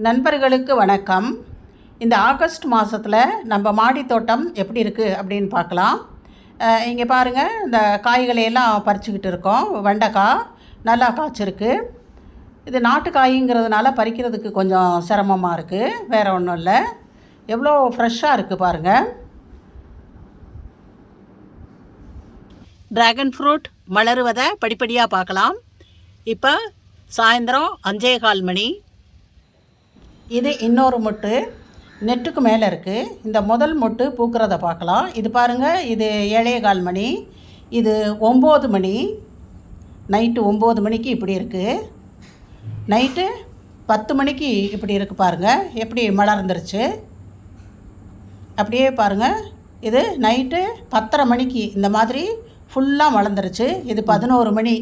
நண்பர்களுக்கு வணக்கம். இந்த ஆகஸ்ட் மாதத்தில் நம்ம மாடி தோட்டம் எப்படி இருக்குது அப்படின்னு பார்க்கலாம். இங்கே பாருங்கள், இந்த காய்களையெல்லாம் பறிச்சுக்கிட்டு இருக்கோம். வெண்டைக்காய் நல்லா காய்ச்சிருக்கு. இது நாட்டு காய்ங்கிறதுனால பறிக்கிறதுக்கு கொஞ்சம் சிரமமாக இருக்குது, வேறு ஒன்றும் இல்லை. எவ்வளோ ஃப்ரெஷ்ஷாக இருக்குது பாருங்கள். ட்ராகன் ஃப்ரூட் மலருவதை படிப்படியாக பார்க்கலாம். இப்போ சாயந்தரம் 5:15 மணி. இது இன்னொரு மொட்டு நெட்டுக்கு மேலே இருக்குது. இந்த முதல் மொட்டு பூக்கிறத பார்க்கலாம். இது பாருங்கள், இது 7:15 மணி. இது 9 மணி. நைட்டு 9 மணிக்கு இப்படி இருக்குது. நைட்டு 10 மணிக்கு இப்படி இருக்குது பாருங்கள், எப்படி மலர்ந்துருச்சு. அப்படியே பாருங்கள், இது நைட்டு 10:30 மணிக்கு இந்த மாதிரி ஃபுல்லாக மலர்ந்துருச்சு. இது 11 மணி.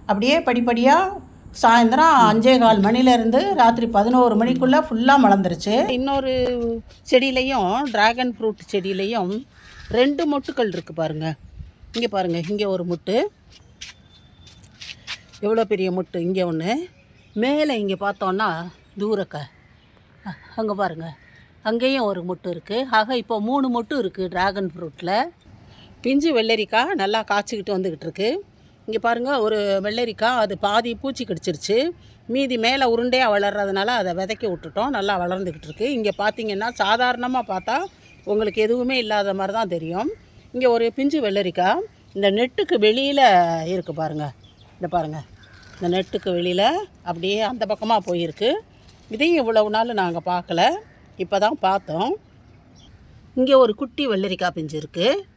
அப்படியே படிப்படியாக சாயந்தரம் 5:15 மணிலேருந்து ராத்திரி 11 மணிக்குள்ளே ஃபுல்லாக மலர்ந்துருச்சு. இன்னொரு செடியிலையும், ட்ராகன் ஃப்ரூட் செடியிலையும் 2 மொட்டுக்கள் இருக்குது பாருங்கள். இங்கே பாருங்கள், இங்கே ஒரு மொட்டு, எவ்வளோ பெரிய மொட்டு. இங்கே ஒன்று, மேலே இங்கே பார்த்தோன்னா தூரக்க அங்கே பாருங்கள், அங்கேயும் ஒரு மொட்டு இருக்குது. ஆக இப்போ 3 மொட்டு இருக்குது ட்ராகன் ஃப்ரூட்டில். பிஞ்சு வெள்ளரிக்காய் நல்லா காய்ச்சிக்கிட்டு வந்துக்கிட்டு இருக்குது. இங்கே பாருங்கள், ஒரு வெள்ளரிக்காய் அது பாதி பூச்சி கடிச்சிருச்சு. மீதி மேலே உருண்டையாக வளர்கிறதுனால அதை விதைக்கி விட்டுட்டோம். நல்லா வளர்ந்துக்கிட்டு இருக்குது. இங்கே பார்த்திங்கன்னா சாதாரணமாக பார்த்தா உங்களுக்கு எதுவுமே இல்லாத மாதிரி தான் தெரியும். இங்கே ஒரு பிஞ்சு வெள்ளரிக்காய் இந்த நெட்டுக்கு வெளியில் இருக்குது பாருங்கள். இந்த பாருங்கள், இந்த நெட்டுக்கு வெளியில் அப்படியே அந்த பக்கமாக போயிருக்கு. இதையும் இவ்வளவு நாள் நாங்கள் பார்க்கல, இப்போ தான் பார்த்தோம். இங்கே ஒரு குட்டி வெள்ளரிக்காய் பிஞ்சு இருக்குது.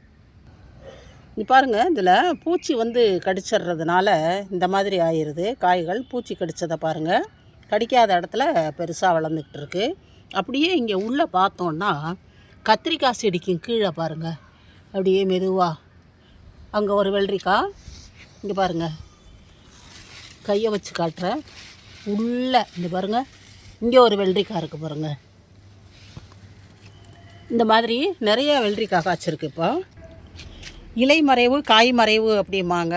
பாருங்கள், இதில் பூச்சி கடிச்சிட்றதுனால இந்த மாதிரி ஆயிடுது. காய்கள் பூச்சி கடித்ததை பாருங்கள், கடிக்காத இடத்துல பெருசாக வளர்ந்துக்கிட்டு இருக்குது. அப்படியே இங்கே உள்ளே பார்த்தோன்னா கத்திரிக்காய் செடிக்கும் கீழே பாருங்கள், அப்படியே மெதுவாக அங்கே ஒரு வெள்ளரிக்காய். இங்கே பாருங்கள், கையை வச்சு காட்டுறேன். உள்ளே இங்கே பாருங்கள், இங்கே ஒரு வெள்ளரிக்காய் இருக்குது பாருங்கள். இந்த மாதிரி நிறைய வெள்ளரிக்காய் காய்ச்சிருக்கு. இப்போ இலை மறைவு காய் மறைவு அப்படிம்பாங்க.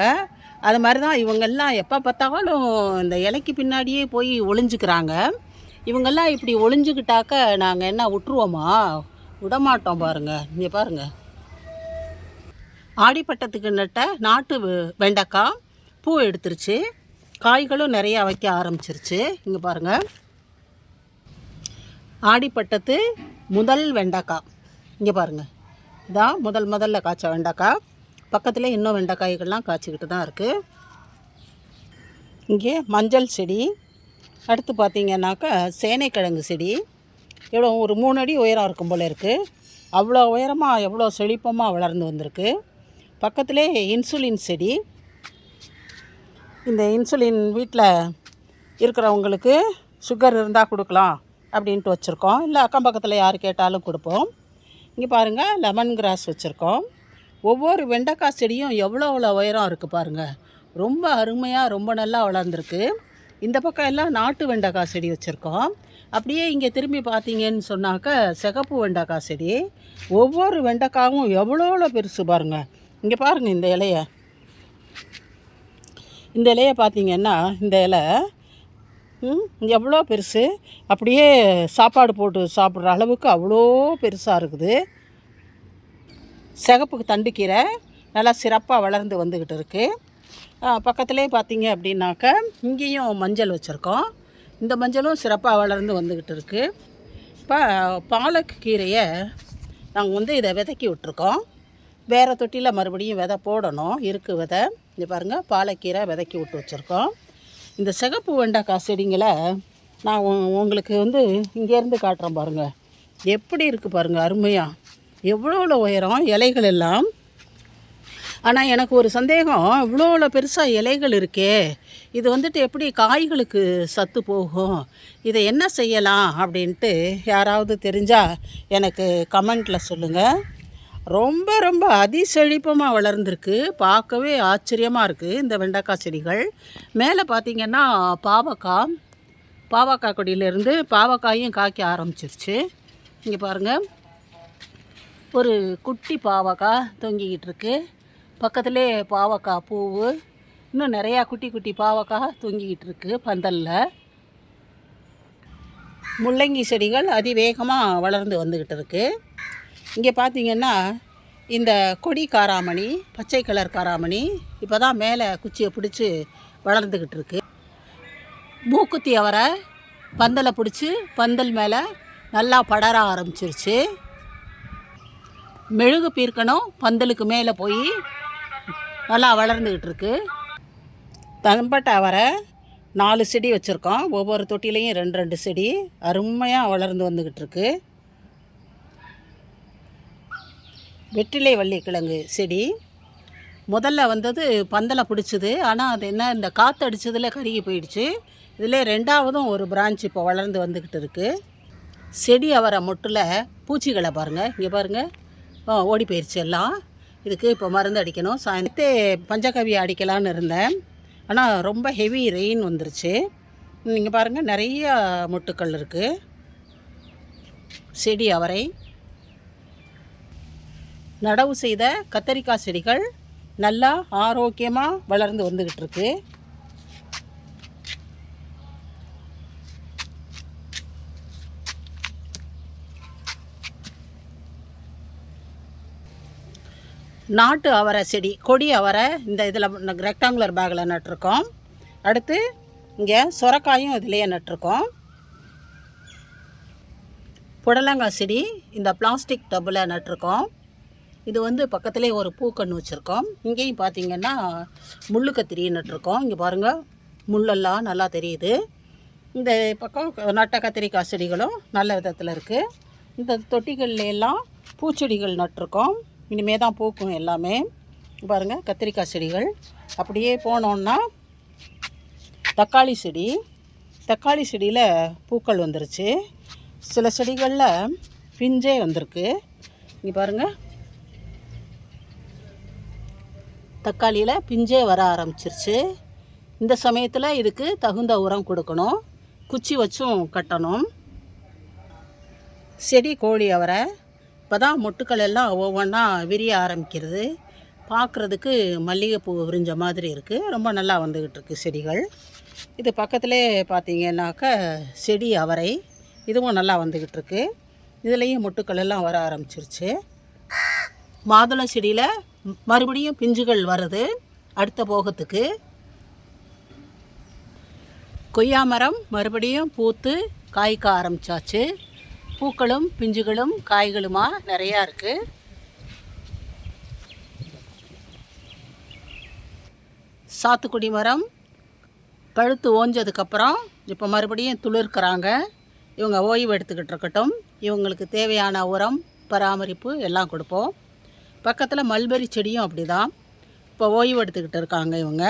அது மாதிரி தான் இவங்கெல்லாம் எப்போ பார்த்தாலும் இந்த இலைக்கு பின்னாடியே போய் ஒளிஞ்சுக்கிறாங்க. இவங்கெல்லாம் இப்படி ஒளிஞ்சுக்கிட்டாக்க நாங்கள் என்ன விட்டுருவோமா? விடமாட்டோம் பாருங்கள். இங்கே பாருங்கள், ஆடிப்பட்டத்துக்கு நட்ட நாட்டு வெண்டைக்காய் பூ எடுத்துருச்சு. காய்களும் நிறையா வைக்க ஆரம்பிச்சிருச்சு. இங்கே பாருங்கள், ஆடிப்பட்டத்து முதல் வெண்டைக்காய். இங்கே பாருங்கள், இதான் முதல்ல காய்ச்ச வெண்டைக்காய். பக்கத்தில் இன்னும் வெண்டைக்காய்கள்லாம் காய்ச்சிக்கிட்டு தான் இருக்குது. இங்கே மஞ்சள் செடி. அடுத்து பார்த்திங்கன்னாக்கா சேனைக்கிழங்கு செடி. எவ்வளோ ஒரு 3 அடி உயரம் இருக்கும் போல் இருக்குது. அவ்வளோ உயரமாக எவ்வளோ செழிப்பமாக வளர்ந்து வந்திருக்கு. பக்கத்திலே இன்சுலின் செடி. இந்த இன்சுலின் வீட்டில் இருக்கிறவங்களுக்கு சுகர் இருந்தால் கொடுக்கலாம் அப்படின்ட்டு வச்சுருக்கோம். இல்லை அக்கம் பக்கத்தில் யார் கேட்டாலும் கொடுப்போம். இங்கே பாருங்கள், லெமன் கிராஸ் வச்சுருக்கோம். ஒவ்வொரு வெண்டைக்காய் செடியும் எவ்வளோ உயரம் இருக்குது பாருங்கள். ரொம்ப அருமையாக ரொம்ப நல்லா வளர்ந்துருக்கு. இந்த பக்கம் எல்லாம் நாட்டு வெண்டைக்காய் செடி வச்சுருக்கோம். அப்படியே இங்கே திரும்பி பார்த்தீங்கன்னு சொன்னாக்க சிகப்பு வெண்டைக்காய் செடி. ஒவ்வொரு வெண்டைக்காயும் எவ்வளோ பெருசு பாருங்கள். இங்கே பாருங்கள், இந்த இலையை பார்த்தீங்கன்னா இந்த இலை எவ்வளோ பெருசு. அப்படியே சாப்பாடு போட்டு சாப்பிட்ற அளவுக்கு அவ்வளோ பெருசாக இருக்குது. சிகப்புக்கு தண்டுக்கீரை நல்லா சிறப்பாக வளர்ந்து வந்துக்கிட்டு இருக்குது. பக்கத்துலேயே பார்த்தீங்க அப்படின்னாக்க இங்கேயும் மஞ்சள் வச்சுருக்கோம். இந்த மஞ்சளும் சிறப்பாக வளர்ந்து வந்துக்கிட்டு இருக்குது. இப்போ பாலக்கு கீரையை நாங்கள் இதை விதைக்கி விட்டுருக்கோம். வேறு தொட்டியில் மறுபடியும் விதை போடணும், இருக்குது விதை. இங்கே பாருங்கள், பாலக்கீரை விதைக்கி விட்டு வச்சுருக்கோம். இந்த சிகப்பு வெண்டைக்காய் செடிங்களை நான் உங்களுக்கு இங்கேருந்து காட்டுறேன் பாருங்கள். எப்படி இருக்குது பாருங்கள், அருமையாக எவ்வளோ உயரம் இலைகள் எல்லாம். ஆனால் எனக்கு ஒரு சந்தேகம், இவ்வளோ பெருசாக இலைகள் இருக்கே, இது எப்படி காய்களுக்கு சத்து போகும்? இதை என்ன செய்யலாம் அப்படின்ட்டு யாராவது தெரிஞ்சால் எனக்கு கமெண்ட்டில் சொல்லுங்கள். ரொம்ப அதிசெழிப்பமாக வளர்ந்துருக்கு. பார்க்கவே ஆச்சரியமாக இருக்குது இந்த வெண்டைக்காய் செடிகள். மேலே பார்த்திங்கன்னா பாவக்காய் கொடியிலேருந்து பாவக்காயும் காய்க்க ஆரம்பிச்சிருச்சு. இங்கே பாருங்கள், ஒரு குட்டி பாவக்காய் தொங்கிக்கிட்டு இருக்கு. பக்கத்துலேயே பாவக்காய் பூவு, இன்னும் நிறையா குட்டி குட்டி பாவக்காய் தொங்கிக்கிட்டு இருக்குது பந்தலில். முள்ளங்கி செடிகள் அதிவேகமாக வளர்ந்து வந்துக்கிட்டு இருக்குது. இங்கே பார்த்திங்கன்னா இந்த கொடி காராமணி, பச்சை கலர் காராமணி இப்போ தான் மேலே குச்சியை பிடிச்சி வளர்ந்துக்கிட்டு இருக்கு. மூக்குத்தி அவரை பந்தலை பிடிச்சி பந்தல் மேலே நல்லா படர ஆரம்பிச்சிருச்சு. மெழுகு பீர்க்கணும் பந்தலுக்கு மேலே போய் நல்லா வளர்ந்துக்கிட்டு இருக்கு. தம்பட்டை அவரை 4 செடி வச்சுருக்கோம். ஒவ்வொரு தொட்டிலையும் 2 செடி அருமையாக வளர்ந்து வந்துக்கிட்டு இருக்கு. வெற்றிலை வள்ளிக்கிழங்கு செடி முதல்ல வந்தது பந்தலை பிடிச்சிது. ஆனால் அது என்ன, இந்த காற்று அடித்ததில் கருகி போயிடுச்சு. இதில் 2வதும் ஒரு பிரான்ச் இப்போ வளர்ந்து வந்துக்கிட்டு இருக்குது. செடி அவரை மொட்டில் பூச்சிகளை பாருங்கள், இங்கே பாருங்கள், ஓடி போயிடுச்சு எல்லாம். இதுக்கு இப்போ மருந்து அடிக்கணும். சாயந்தரத்தே பஞ்சகவியை அடிக்கலான்னு இருந்தேன். ஆனால் ரொம்ப ஹெவி ரெயின் வந்துருச்சு. நீங்கள் பாருங்கள், நிறைய மொட்டுக்கள் இருக்குது. செடி அவரை நடவு செய்த கத்தரிக்காய் செடிகள் நல்லா ஆரோக்கியமாக வளர்ந்து வந்துக்கிட்டு இருக்கு. நாட்டு அவரை செடி, கொடி அவரை இந்த இதில் ரெக்டாங்குலர் பேக்கில் நட்டிருக்கோம். அடுத்து இங்கே சொரக்காயும் இதிலேயே நட்டிருக்கோம். புடலங்காய் செடி இந்த பிளாஸ்டிக் டப்பில் நட்டிருக்கோம். இது வந்து பக்கத்துலேயே ஒரு பூக்கன்று வச்சுருக்கோம். இங்கேயும் பார்த்திங்கன்னா முள்ளு கத்திரி நட்டிருக்கோம். இங்கே பாருங்கள், முள்ளெல்லாம் நல்லா தெரியுது. இந்த பக்கம் நட்ட கத்திரிக்காய் செடிகளும் நல்ல விதத்தில் இருக்குது. இந்த தொட்டிகளில் எல்லாம் பூச்செடிகள் நட்டிருக்கோம். இனிமே தான் பூக்கும் எல்லாமே. பாருங்கள், கத்திரிக்காய் செடிகள். அப்படியே போனோன்னா தக்காளி செடி. தக்காளி செடியில் பூக்கள் வந்துருச்சு. சில செடிகளில் பிஞ்சே வந்திருக்கு. இங்கே பாருங்கள், தக்காளியில் பிஞ்சே வர ஆரம்பிச்சிருச்சு. இந்த சமயத்தில் இதுக்கு தகுந்த உரம் கொடுக்கணும். குச்சி வச்சும் கட்டணும். செடி கோழி அவரை இப்போ தான் மொட்டுக்கள் எல்லாம் ஒவ்வொன்றா விரிய ஆரம்பிக்கிறது. பார்க்குறதுக்கு மல்லிகைப்பூ விரிஞ்ச மாதிரி இருக்குது. ரொம்ப நல்லா வந்துக்கிட்டு இருக்குது செடிகள். இது பக்கத்துலேயே பார்த்திங்கன்னாக்க செடி அவரை, இதுவும் நல்லா வந்துக்கிட்டு இருக்கு. இதுலேயும் மொட்டுக்கள் எல்லாம் வர ஆரம்பிச்சிருச்சு. மாதுளை செடியில் மறுபடியும் பிஞ்சுகள் வருது அடுத்த போகத்துக்கு. கொய்யா மரம் மறுபடியும் பூத்து காய்க்க ஆரம்பித்தாச்சு. பூக்களும் பிஞ்சுகளும் காய்களுமா நிறையா இருக்குது. சாத்துக்குடி மரம் பழுத்து ஓஞ்சதுக்கப்புறம் இப்போ மறுபடியும் துளிர்க்கிறாங்க. இவங்க ஓய்வு எடுத்துக்கிட்டு இருக்கட்டும். இவங்களுக்கு தேவையான உரம், பராமரிப்பு எல்லாம் கொடுப்போம். பக்கத்தில் மல்பெரி செடியும் அப்படி தான் இப்போ ஓய்வு எடுத்துக்கிட்டு இருக்காங்க இவங்க.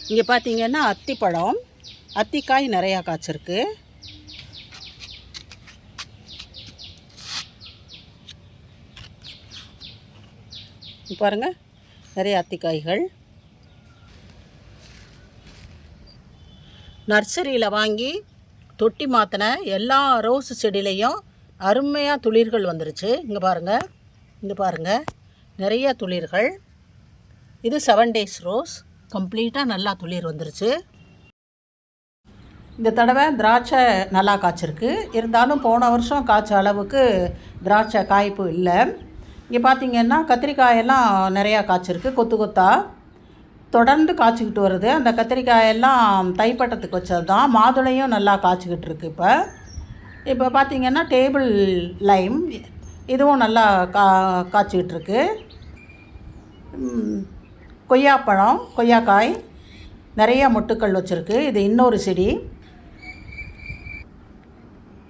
இங்கே பார்த்திங்கன்னா அத்திப்பழம், அத்திக்காய் நிறையா காய்ச்சிருக்கு. பாருங்கள், நிறைய அத்திக்காய்கள். நர்சரியில் வாங்கி தொட்டி மாற்றின எல்லா ரோஸ் செடியிலையும் அருமையாக துளிர்கள் வந்துருச்சு. இங்கே பாருங்கள், இங்கே பாருங்கள், நிறைய துளிர்கள். இது 7 days ரோஸ், கம்ப்ளீட்டாக நல்லா துளிர் வந்துருச்சு. இந்த தடவை திராட்சை நல்லா காய்ச்சிருக்கு. இருந்தாலும் போன வருஷம் காய்ச்ச அளவுக்கு திராட்சை காய்ப்பு இல்லை. இங்கே பார்த்திங்கன்னா கத்திரிக்காயெல்லாம் நிறையா காய்ச்சிருக்கு. கொத்து கொத்தாக தொடர்ந்து காய்ச்சிக்கிட்டு வருது. அந்த கத்திரிக்காயெல்லாம் தைப்பட்டத்துக்கு வச்சது தான். மாதுளையும் நல்லா காய்ச்சிக்கிட்டு இருக்குது. இப்போ பார்த்திங்கன்னா டேபிள் லைம் இதுவும் நல்லா காய்ச்சிக்கிட்டு இருக்கு. கொய்யாப்பழம், கொய்யாக்காய் நிறைய மொட்டுக்கள் வச்சுருக்கு. இது இன்னொரு செடி.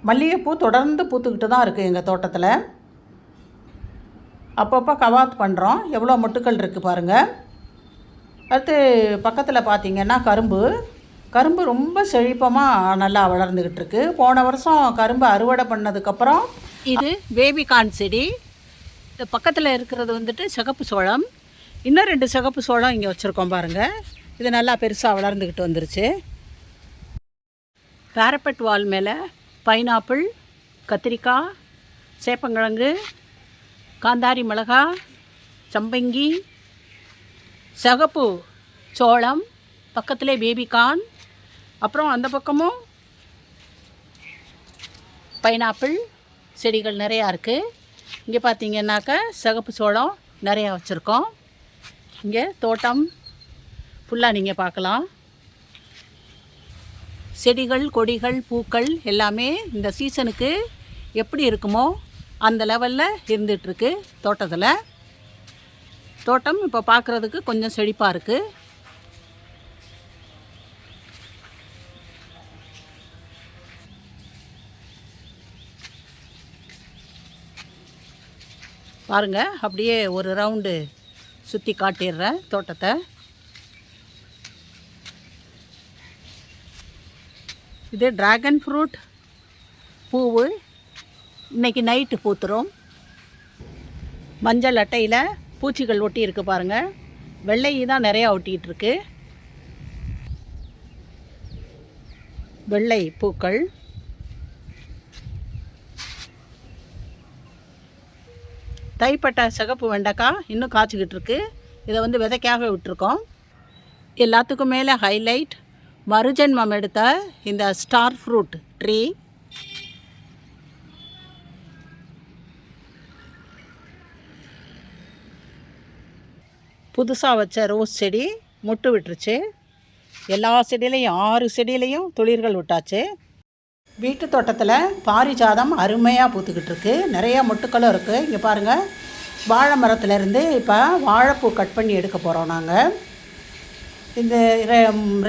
மல்லிகைப்பூ தொடர்ந்து பூத்துக்கிட்டு தான் இருக்குது எங்கள் தோட்டத்தில். அப்பப்போ கவாத் பண்ணுறோம். எவ்வளோ மொட்டுக்கள் இருக்குது பாருங்கள். அடுத்து பக்கத்தில் பார்த்திங்கன்னா கரும்பு ரொம்ப செழிப்பமாக நல்லா வளர்ந்துக்கிட்டு இருக்கு. போன வருஷம் கரும்பு அறுவடை பண்ணதுக்கப்புறம் இது பேபிகார்ன் செடி. இந்த பக்கத்தில் இருக்கிறது வந்துட்டு சிகப்பு சோளம். இன்னும் 2 சிகப்பு சோளம் இங்கே வச்சுருக்கோம் பாருங்கள். இது நல்லா பெருசாக வளர்ந்துக்கிட்டு வந்துருச்சு. பேரப்பட் வால் மேலே பைனாப்பிள், கத்திரிக்காய், சேப்பங்கிழங்கு, காந்தாரி மிளகா, சம்பங்கி, சிகப்பு சோளம், பக்கத்திலே பேபிகார்ன், அப்புறம் அந்த பக்கமும் பைனாப்பிள் செடிகள் நிறையா இருக்குது. இங்கே பார்த்தீங்கன்னாக்கா சிகப்பு சோளம் நிறையா வச்சுருக்கோம். இங்கே தோட்டம் ஃபுல்லாக நீங்கள் பார்க்கலாம். செடிகள், கொடிகள், பூக்கள் எல்லாமே இந்த சீசனுக்கு எப்படி இருக்குமோ அந்த லெவலில் இருந்துகிட்ருக்கு தோட்டத்தில். தோட்டம் இப்போ பார்க்குறதுக்கு கொஞ்சம் செழிப்பாக இருக்குது. பாருங்கள், அப்படியே ஒரு ரவுண்டு சுற்றி காட்டிடுறேன் தோட்டத்தை. இது ட்ராகன் ஃப்ரூட் பூவு இன்றைக்கி நைட்டு பூத்துரும். மஞ்சள் அட்டையில் பூச்சிகள் ஒட்டி இருக்கு பாருங்கள். வெள்ளை தான் நிறையா ஒட்டிகிட்ருக்கு. வெள்ளை பூக்கள். தைப்பட்ட சிகப்பு வெண்டைக்காய் இன்னும் காய்ச்சிக்கிட்டு இருக்கு. இதை விதைக்காக விட்டுருக்கோம். எல்லாத்துக்கும் மேலே ஹைலைட் மறுஜென்மம் எடுத்த இந்த ஸ்டார் ஃப்ரூட் ட்ரீ. புதுசாக வச்ச ரோஸ் செடி மொட்டு விட்டுருச்சு. எல்லா செடியிலையும் 6 செடியிலையும் துளிர்கள் விட்டாச்சு. வீட்டு தோட்டத்தில் பாரிஜாதம் அருமையாக பூத்துக்கிட்டு இருக்கு. நிறையா மொட்டுக்களும் இருக்குது. இங்கே பாருங்கள், வாழை மரத்துலேருந்து இப்போ வாழைப்பூ கட் பண்ணி எடுக்க போகிறோம் நாங்கள். இந்த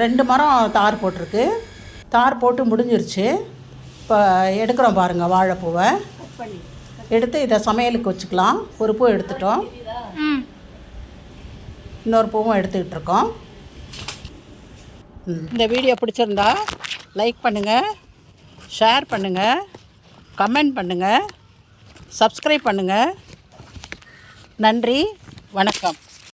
2 மரம் தார் போட்டிருக்கு. தார் போட்டு முடிஞ்சிருச்சு. இப்போ எடுக்கிறோம் பாருங்கள் வாழைப்பூவை. எடுத்து இதை சமையலுக்கு வச்சுக்கலாம். ஒரு பூ எடுத்துட்டோம், இன்னொரு பூவும் எடுத்துக்கிட்டு இருக்கோம். இந்த வீடியோ பிடிச்சிருந்தா லைக் பண்ணுங்கள், ஷேர் பண்ணுங்கள், கமெண்ட் பண்ணுங்கள், சப்ஸ்கிரைப் பண்ணுங்கள். நன்றி, வணக்கம்.